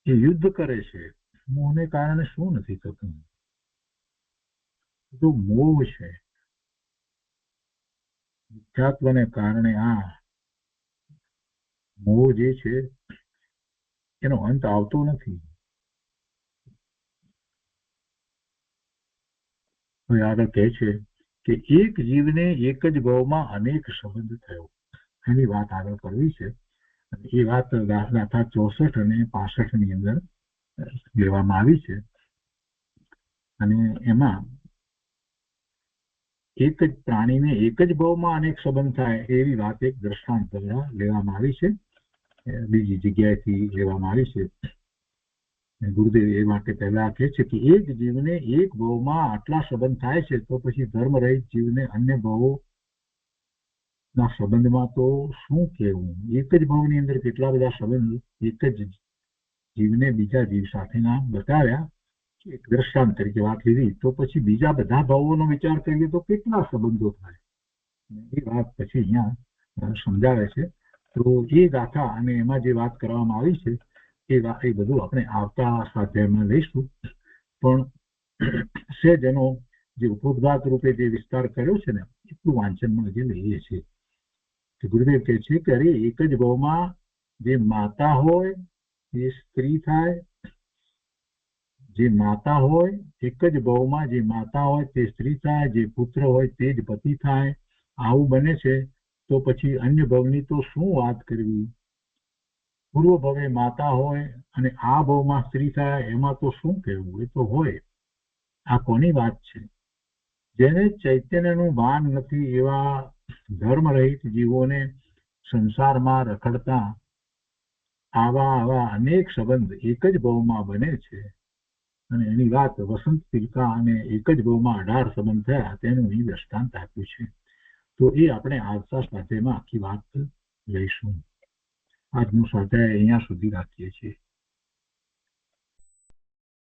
એ યુદ્ધ કરે છે. મોહને કારણે શું નથી થતું? તો મોહ છે, મિથ્યાત્વને કારણે આ મોહ જે છે એનો અંત આવતો નથી. હવે આગળ કહે છે કે એક જીવને એક જ ભાવમાં અનેક સંબંધ થયો. એની વાત આગળ કરવી છે. એ વાત ગાથા 64 અને 65 ની અંદર લેવામાં આવી છે. અને એમાં એક જ પ્રાણીને એક જ ભાવમાં અનેક સંબંધ થાય એવી વાત એક દ્રષ્ટાંત દ્વારા લેવામાં આવી છે. બીજી જગ્યાએથી લેવામાં આવી છે. ગુરુદેવ એ માટે પહેલા કહે છે કે એક જીવને એક ભાવમાં આટલા સંબંધ થાય છે તો પછી ધર્મ રહિત જીવને અન્ય ભાવો ના સંબંધમાં તો શું કહેવું? એક જ ભાવની અંદર કેટલા બધા સંબંધ એક જ જીવને બીજા જીવ સાથેના બતાવ્યા, એક દ્રષ્ટાંત તરીકે વાત લીધી, તો પછી બીજા બધા ભાવોનો વિચાર કરીએ તો કેટલા સંબંધો થાય? એ વાત પછી અહીંયા સમજાવે છે. તો એ ગાથા અને એમાં જે વાત કરવામાં આવી છે એ બધું આપણે આવતા સ્વાધ્યાયમાં લઈશું. પણ સહેજનો જે ઉપોદ્ઘાત રૂપે જે વિસ્તાર કર્યો છે ને એટલું વાંચનમાં જે લઈએ છીએ. ગુરુદેવ કહે છે કે અરે એક જ ભાવમાં જે માતા હોય એ સ્ત્રી થાય, જે માતા હોય એક જ ભાવમાં જે માતા હોય તે સ્ત્રી થાય, જે પુત્ર હોય તે જ પતિ થાય. આવું બને છે તો પછી અન્ય ભાવની તો શું વાત કરવી? પૂર્વ ભાવે માતા હોય અને આ ભાવમાં સ્ત્રી થાય એમાં તો શું કહેવું? એ તો હોય. આ કોની વાત છે? જેને ચૈતન્યનું ભાન નથી એવા ધર્મ રહિત જીવોને સંસારમાં રખડતા આવા અનેક સંબંધ એક જ ભાવમાં બને છે. અને એની વાત વસંત પિલકા અને એક જ ભાવમાં 18 સંબંધ થયા તેનું અહીં દ્રષ્ટાંત આપ્યું છે. તો એ આપણે આવતા સ્વાધ્યાયમાં આખી વાત લઈશું. આજનું સ્વાધ્યાય અહીંયા સુધી રાખીએ છીએ.